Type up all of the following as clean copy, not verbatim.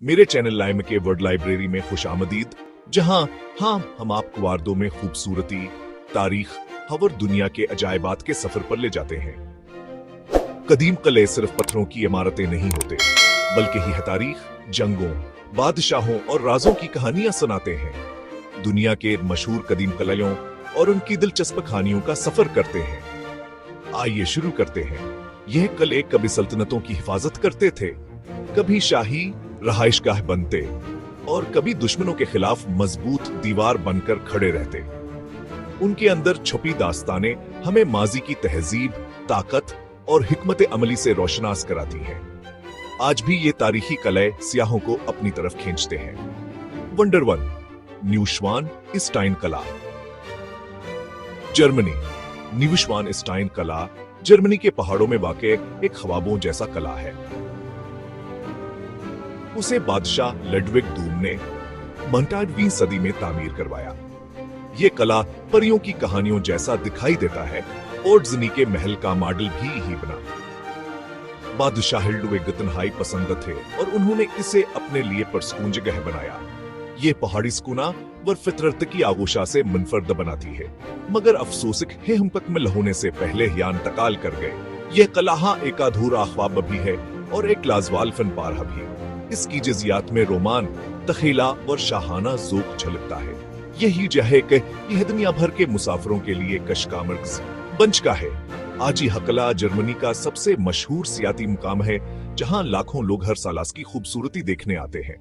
मेरे channel lime के word library में खुशामदीद, जहां हम आपको वारदों में खूबसूरती, तारीख और दुनिया के अजायबात के सफर पर ले जाते हैं। कदीम किले सिर्फ पत्थरों की इमारतें नहीं होते, बल्कि ही तारीख, जंगों, बादशाहों और राजों की कहानियां सुनाते हैं। दुनिया के मशहूर कदीम किलों और उनकी दिलचस्प कहानियों का सफर करते हैं। आइए शुरू करते हैं। यह किले कभी सल्तनतों की हिफाजत करते थे, कभी शाही रहाइशगाह बनते और कभी दुश्मनों के खिलाफ मजबूत दीवार बनकर खड़े रहते। उनके अंदर छुपी दास्तानें हमें माजी की तहजीब, ताकत और हिकमत अमली से रोशनास कराती हैं। आज भी ये तारीखी किले सियाहों को अपनी तरफ खींचते हैं। वंडर 1, न्यूश्वान-स्टाइन किला, जर्मनी। न्यूश्वान-स्टाइन किला जर्मनी के पहाड़ों में वाक़े एक ख्वाबों जैसा किला है। उसे बादशाह लडविग दूम ने 19वीं सदी में तामीर करवाया। ये किला परियों की कहानियों जैसा दिखाई देता है और ज़नी के महल का मॉडल भी यही बना। बादशाह लडविग गतनहाई पसंद थे और उन्होंने इसे अपने लिए परसकून जगह बनाया। ये पहाड़ी सुकूना व फितरत की आगोशा से मुनफरद बनाती है, मगर अफसोस है हम मुकम्मल होने से पहले ही इंतकाल कर गए। यह किला एक अधूरा ख्वाब भी है और एक लाजवाल फनपारा भी। इसकी जजियात में रोमान, तखीला और शाहाना ज़ौक़ झलकता है। यही वजह है कि यह दुनिया भर के मुसाफिरों के लिए कशका मर्कज़ बन चुका है। आज यह किला जर्मनी का सबसे मशहूर सियाती मुकाम है, जहां लाखों लोग हर साल इसकी खूबसूरती देखने आते हैं।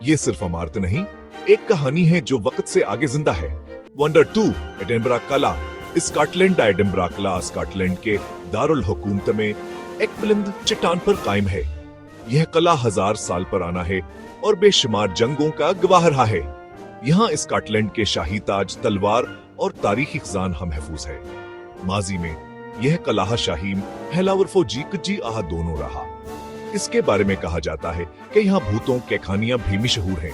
ये सिर्फ इमारत नहीं, एक कहानी है जो वक्त से आगे जिंदा है। वंडर 2, एडिनबरा किला। स्कॉटलैंड का एडिनबरा किला स्कॉटलैंड के दारुल हुकूमत में एक बुलंद चट्टान पर कायम है। यह किला 1000 साल पुराना है और बेशुमार जंगों का गवाह रहा है। यहाँ स्कॉटलैंड के शाही ताज, तलवार और तारीखी खजान हम महफूज है। माजी में यह किला शाही हैलावर फौजी कजी आह दोनों रहा। इसके बारे में कहा जाता है कि यहाँ भूतों के कहानियां भी मशहूर हैं।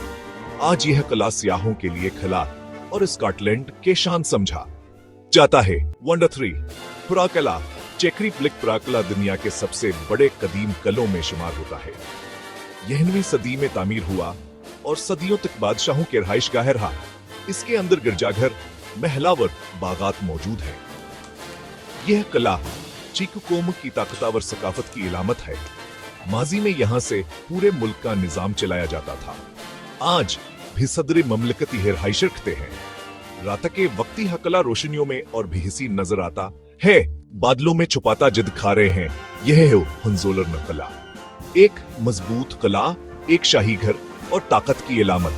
आज यह किला सियाहों के लिए खिला और स्कॉटलैंड के शान समझा जाता है। वंडर 3, पुरा किला। चेकरी प्लिक पुरा किला दुनिया के सबसे बड़े कदीम किलों में शुमार होता है। 9वीं सदी में तामीर हुआ और सदियों तक बादशाहों के रहाइशगाह रहा। इसके अंदर गिरजाघर, महलावर बागात मौजूद है। यह किला चीकू कौम की ताकतवर सकाफत की इलामत है। माजी में यहाँ से पूरे मुल्क का निजाम चलाया जाता था। आज भी सदर ममलकती रहाइश रखते हैं। रात के वक्ती किला रोशनियों में और भी हसीन नजर आता है। बादलों में छुपाता जिद खा रहे हैं। यह है होहेनज़ोलर्न किला, एक मजबूत किला, एक शाही घर और ताकत की इलामत।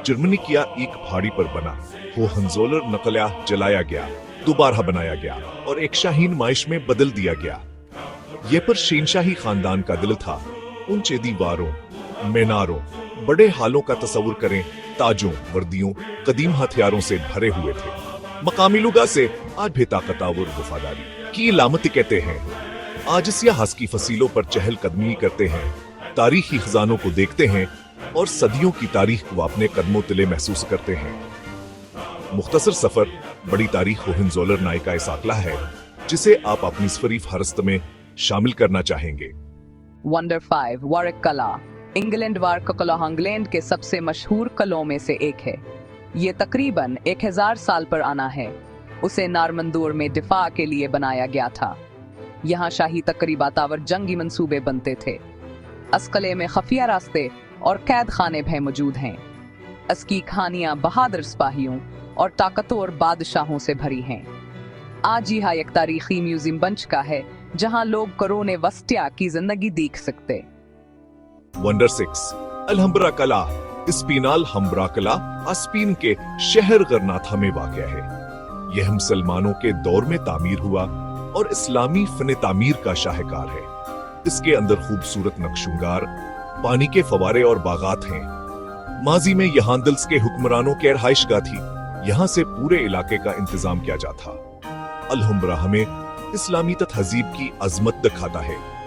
जर्मनी किया एक पहाड़ी पर बना। होहेनज़ोलर्न किला जलाया गया, दोबारा बनाया गया और एक शाही नुमाइश में बदल दिया गया। यह पर शेनशाही खानदान का दिल था। ऊंचे दीवारों, मीनारों, बड़े हालों का तस्वुर करें, ताजों, वर्दियों, कदीम हथियारों से भरे हुए थे। मकामी लोगों से आज भी ताकतवर वफादारी की इलामत कहते हैं। आज सियाह की फसीलों पर चहल कदमी करते हैं, तारीखी खजानों को देखते हैं और सदियों की तारीख को अपने कदमों तले महसूस करते हैं। मुख्तसर सफर बड़ी तारीख होहेनज़ोलर्न का इसाकला है, जिसे आप अपनी सफरी फहरिस्त में शामिल करना चाहेंगे। वंडर 5, वारिक किला। इंग्लैंड वारिक किला इंग्लैंड के सबसे मशहूर किलों में से एक है। ये तकरीबन 1000 साल पर आना है। उसे नारमंदूर में दिफा के लिए बनाया गया था। यहाँ शाही तकरीबातावर जंगी मंसूबे बनते थे। इस किले में खफिया रास्ते और कैद खाने भी मौजूद हैं। इसकी कहानियाँ बहादुर सिपाहियों और ताकतवर बादशाहों से भरी हैं। आज यह एक तारीखी म्यूजियम बन चुका है, जहाँ लोग करोने वस्तिया की जिंदगी देख सकते। वंडर 6, अलहंब्रा किला। स्पीनाल हम्ब्रा किला स्पेन के शहर गरनाथा में वाक़या है। यह मुसलमानों के दौर में तामीर हुआ और इस्लामी फन तामीर का शाहकार है। इसके अंदर खूबसूरत नक्शुंगार, पानी के फवारे और बागात हैं। माजी में यहाँ अंदलस के हुक्मरानों के रहाइशगाह थी। यहाँ से पूरे इलाके का इंतजाम किया जाता। अलहम्ब्रा हमें इस्लामी तहजीब की अजमत दिखाता है।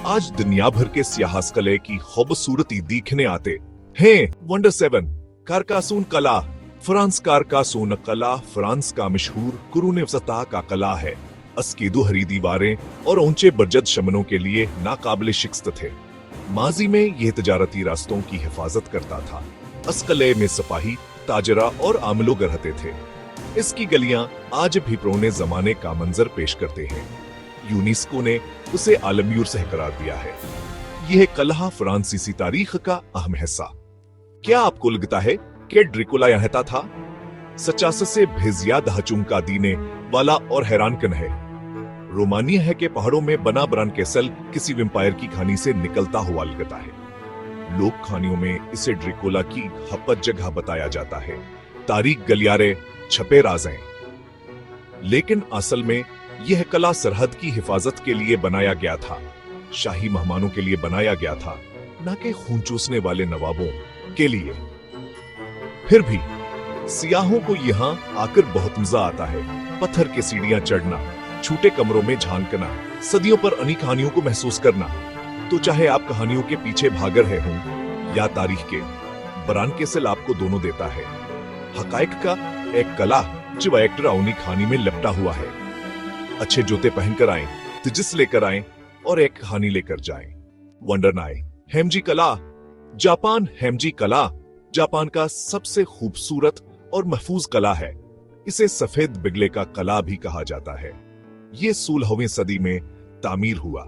आज दुनिया भर के सियाह किले की खूबसूरती देखने आते हैं। वंडर 7, कारकासून किला। फ्रांस कारकासून किला फ्रांस का मशहूर कुरून वसता का किला है। इसकी दोहरी दीवारें और ऊंचे बरजद शमनों के लिए नाकाबिले शिकस्त थे। माजी में यह तजारती रास्तों की हिफाजत करता था। अस्कले में सिपाही, ताजरा और आमलोग रहते थे। इसकी गलियां आज भी पुराने जमाने का मंजर पेश करते हैं। यूनेस्को ने उसे आलमी से करार दिया है। यह कलह फ्रांसीसी तारीख का अहम हिस्सा। क्या आपको लगता है कि ड्रिकोला यहाँ था? सचास से भेजिया दहचुमका दीने वाला और हैरानकन है। रोमानिया है कि पहाड़ों में बना ब्रान कैसल किसी वेम्पायर की खानी से निकलता हुआ लगता है। लोक खानियों में इसे ड्रिकोला की हपत जगह बताया जाता है। तारीख गलियारे छपे राज हैं। लेकिन असल में यह कला सरहद की हिफाजत के लिए बनाया गया था, शाही मेहमानों के लिए बनाया गया था, न कि खून चूसने वाले नवाबों के लिए। फिर भी सियाहों को यहाँ आकर बहुत मजा आता है। पत्थर की सीढ़ियां चढ़ना, छोटे कमरों में झांकना, सदियों पर अनी कहानियों को महसूस करना। तो चाहे आप कहानियों के पीछे भाग रहे हों या तारीख के, ब्रान कैसल आपको दोनों देता है। हकायक का एक कला जो एक्टर अवनी कहानी में लपटा हुआ है। अच्छे जूते पहनकर आए, तिजिस लेकर आए और एक कहानी लेकर जाएं। वंडर नाए हेमजी कला। जापान हेमजी कला जापान का सबसे खूबसूरत और महफूज कला है। इसे सफेद बिगले का कला भी कहा जाता है। ये 16वीं सदी में तामीर हुआ।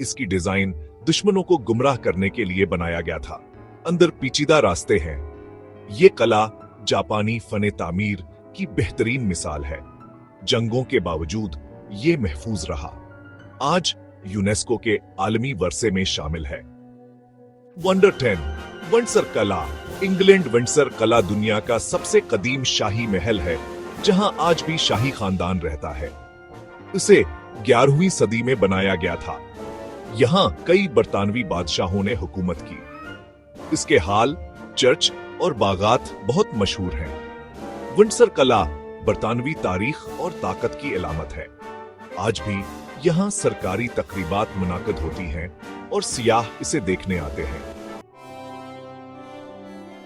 इसकी डिजाइन दुश्मनों को गुमराह करने के लिए बनाया गया था। अंदर पेचीदा रास्ते हैं। ये कला जापानी फने तामीर की बेहतरीन मिसाल है। जंगों के बावजूद ये महफूज रहा। आज यूनेस्को के आलमी वर्से में शामिल है। वंडर 10 विंडसर कला। इंग्लैंड विंडसर कला दुनिया का सबसे कदीम शाही महल है, जहां आज भी शाही खानदान रहता है। इसे 11वीं सदी में बनाया गया था। यहां कई बरतानवी बादशाहों ने हुकूमत की। इसके हाल, चर्च और बागात बहुत मशहूर हैं। विंडसर कला बरतानवी तारीख और ताकत की अलामत है। आज भी यहां सरकारी तकरीबात मुनाकिद होती हैं और सियाह इसे देखने आते हैं।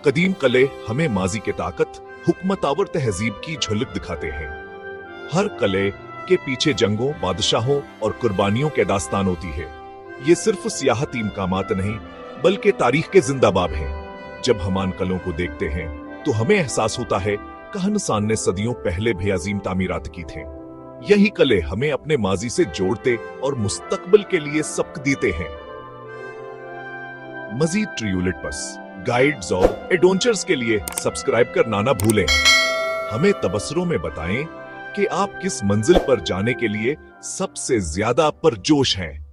कदीम कले हमें माजी के ताकत, हुक्मतावर तहजीब की झलक दिखाते हैं। हर कले के पीछे जंगों, बादशाहों और कुर्बानियों के दास्तान होती है। ये सिर्फ सियाहती मकामात नहीं, बल्कि तारीख के जिंदाबाब हैं। जब हम इन कलों को देखते हैं तो हमें एहसास होता है कि इंसान ने सदियों पहले भी अजीम तामीरात की थे। यही कले हमें अपने माजी से जोड़ते और मुस्तकबिल के लिए सबक देते हैं। मजीद ट्रियोलिट बस गाइड्स और एडवेंचर्स के लिए सब्सक्राइब करना ना भूलें। हमें तबसरों में बताएं कि आप किस मंजिल पर जाने के लिए सबसे ज्यादा पुरजोश हैं।